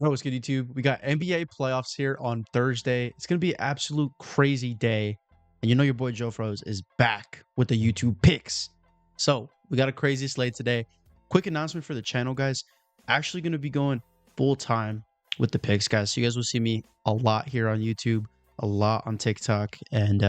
Oh, what's good, YouTube? We got NBA playoffs here on Thursday. It's going to be an absolute crazy day. And you know your boy JOEFROZE is back with the YouTube picks. So we got a crazy slate today. Quick announcement for the channel, guys. Actually going to be going full time with the picks, guys. So you guys will see me a lot here on YouTube, a lot on TikTok, and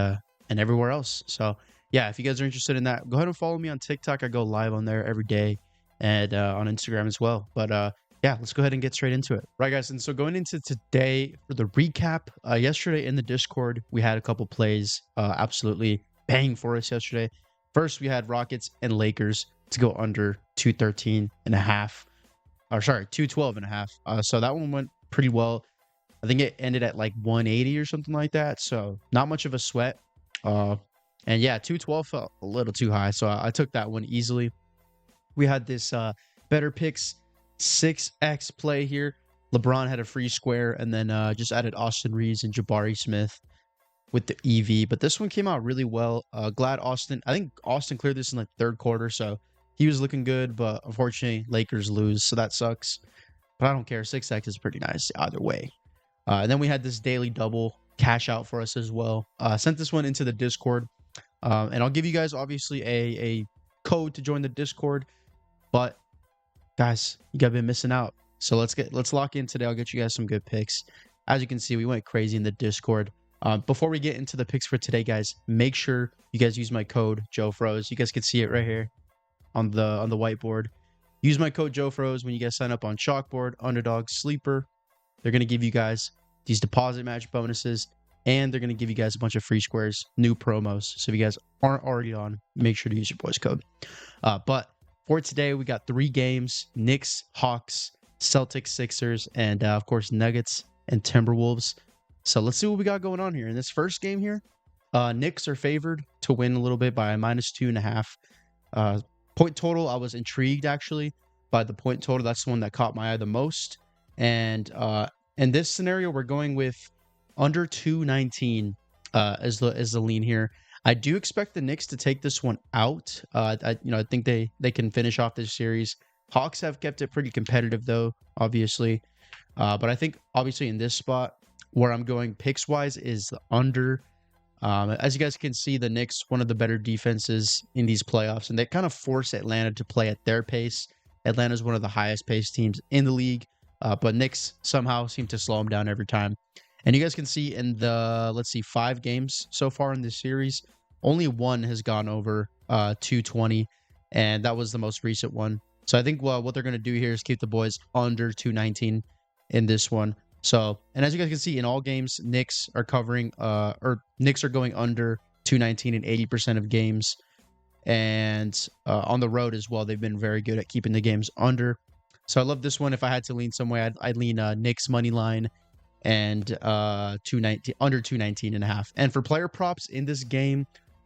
everywhere else. So yeah, if you guys are interested in that, go ahead and follow me on TikTok. I go live on there every day, and on Instagram as well. But yeah, let's go ahead and get straight into it. Right, guys, and so going into today for the recap, yesterday in the Discord, we had a couple plays absolutely bang for us yesterday. First, we had Rockets and Lakers to go under 213.5, or sorry, 212.5. So that one went pretty well. I think it ended at like 180 or something like that. So not much of a sweat. And yeah, 212 felt a little too high. So I took that one easily. We had this better picks 6x play here. LeBron had a free square and then just added Austin Reeves and Jabari Smith with the EV. But this one came out really well. Glad Austin. I think Austin cleared this in the third quarter, so he was looking good. But unfortunately, Lakers lose, so that sucks. But I don't care. 6x is pretty nice either way. And then we had this daily double cash out for us as well. Sent this one into the Discord. And I'll give you guys obviously a code to join the Discord. But guys, you guys been missing out. So let's lock in today. I'll get you guys some good picks. As you can see, we went crazy in the Discord. Before we get into the picks for today, guys, make sure you guys use my code JOEFROZE. You guys can see it right here on the whiteboard. Use my code JOEFROZE when you guys sign up on Chalkboard, Underdog, Sleeper. They're gonna give you guys these deposit match bonuses, and they're gonna give you guys a bunch of free squares, new promos. So if you guys aren't already on, make sure to use your boys' code. But for today, we got 3 games: Knicks, Hawks, Celtics, Sixers, and of course Nuggets and Timberwolves. So let's see what we got going on here. In this first game here, Knicks are favored to win a little bit by -2.5. Point total, I was intrigued actually by the point total. That's the one that caught my eye the most. And in this scenario, we're going with under 219 as the lean here. I do expect the Knicks to take this one out. I think they can finish off this series. Hawks have kept it pretty competitive though, obviously. But I think obviously in this spot where I'm going picks wise is the under. As you guys can see, the Knicks, one of the better defenses in these playoffs, and they kind of force Atlanta to play at their pace. Atlanta's one of the highest paced teams in the league, but Knicks somehow seem to slow them down every time. And you guys can see in the, 5 games so far in this series, only one has gone over 220, and that was the most recent one. So I think what they're going to do here is keep the boys under 219 in this one. So, and as you guys can see, in all games, Knicks are covering, Knicks are going under 219 in 80% of games. And on the road as well, they've been very good at keeping the games under. So I love this one. If I had to lean somewhere, I'd lean Knicks money line and 219 under 219.5. And for player props in this game,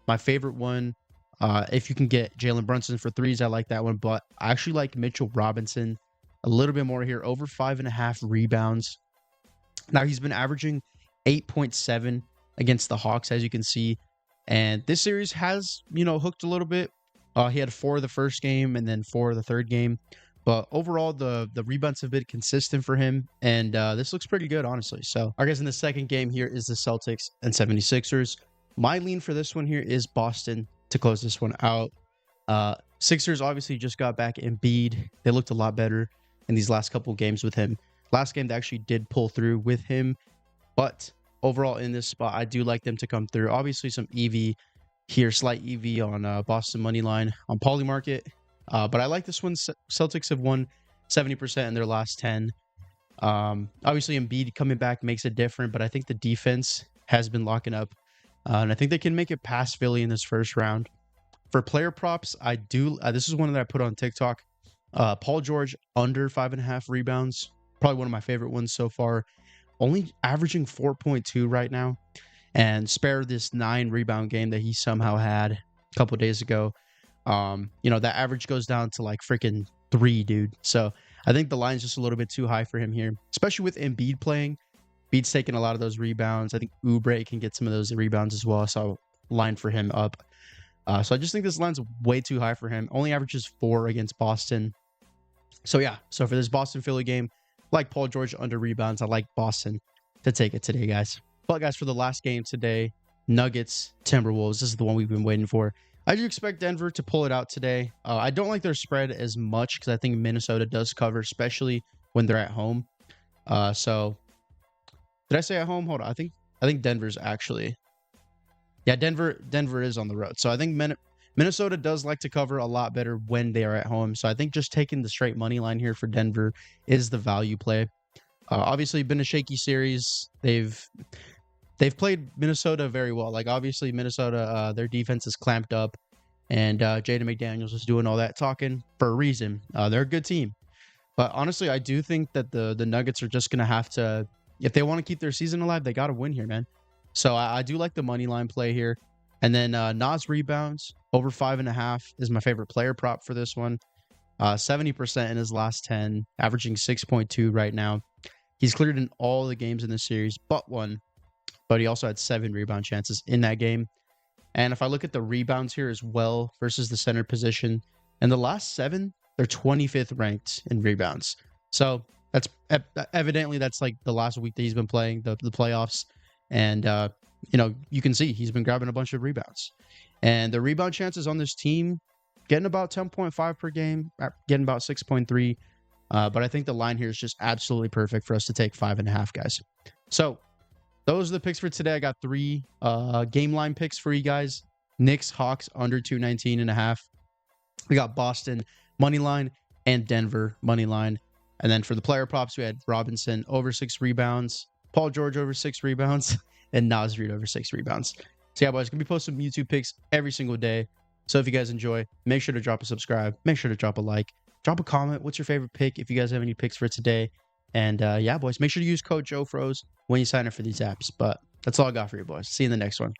my favorite one, if you can get Jalen Brunson for threes, I like that one. But I actually like Mitchell Robinson a little bit more here, over 5.5 rebounds. Now he's been averaging 8.7 against the Hawks, as you can see. And this series has, hooked a little bit. He had 4 the first game and then 4 the third game. But overall, the rebounds have been consistent for him. And this looks pretty good, honestly. So, I guess in the second game here is the Celtics and 76ers. My lean for this one here is Boston to close this one out. Sixers obviously just got back Embiid. They looked a lot better in these last couple games with him. Last game, they actually did pull through with him. But overall, in this spot, I do like them to come through. Obviously, some EV here, slight EV on Boston money line on Polymarket. But I like this one. Celtics have won 70% in their last 10. Obviously, Embiid coming back makes it different, but I think the defense has been locking up. And I think they can make it past Philly in this first round. For player props, I do. This is one that I put on TikTok. Paul George under 5.5 rebounds. Probably one of my favorite ones so far. Only averaging 4.2 right now. And spare this 9 rebound game that he somehow had a couple days ago. That average goes down to like freaking 3, dude. So I think the line's just a little bit too high for him here, especially with Embiid playing. Embiid's taking a lot of those rebounds. I think Oubre can get some of those rebounds as well. So line for him up. So I just think this line's way too high for him. Only averages 4 against Boston. So yeah, so for this Boston-Philly game, like Paul George under rebounds. I like Boston to take it today, guys. But guys, for the last game today, Nuggets, Timberwolves. This is the one we've been waiting for. I do expect Denver to pull it out today. I don't like their spread as much because I think Minnesota does cover, especially when they're at home. So did I say at home? Hold on. I think Denver's actually. Yeah, Denver is on the road. So I think Minnesota does like to cover a lot better when they are at home. So I think just taking the straight money line here for Denver is the value play. Obviously, been a shaky series. They've played Minnesota very well. Like, obviously, Minnesota, their defense is clamped up, and Jaden McDaniels is doing all that talking for a reason. They're a good team. But honestly, I do think that the Nuggets are just going to have to, if they want to keep their season alive, they got to win here, man. So I do like the money line play here. And then Nas rebounds over 5.5 is my favorite player prop for this one. 70% in his last 10, averaging 6.2 right now. He's cleared in all the games in this series but one, but he also had 7 rebound chances in that game. And if I look at the rebounds here as well versus the center position, in the last 7, they're 25th ranked in rebounds. So that's evidently that's like the last week that he's been playing the playoffs. And, you can see he's been grabbing a bunch of rebounds. And the rebound chances on this team, getting about 10.5 per game, getting about 6.3. But I think the line here is just absolutely perfect for us to take 5.5, guys. So those are the picks for today. I got 3 game line picks for you guys. Knicks, Hawks, under 219.5. We got Boston, money line, and Denver, money line. And then for the player props, we had Robinson, over 6 rebounds. Paul George, over 6 rebounds. And Nas Reed, over 6 rebounds. So yeah, boys, going to be posting YouTube picks every single day. So if you guys enjoy, make sure to drop a subscribe. Make sure to drop a like. Drop a comment. What's your favorite pick if you guys have any picks for today? And yeah, boys, make sure to use code JOEFROZE when you sign up for these apps. But that's all I got for you, boys. See you in the next one.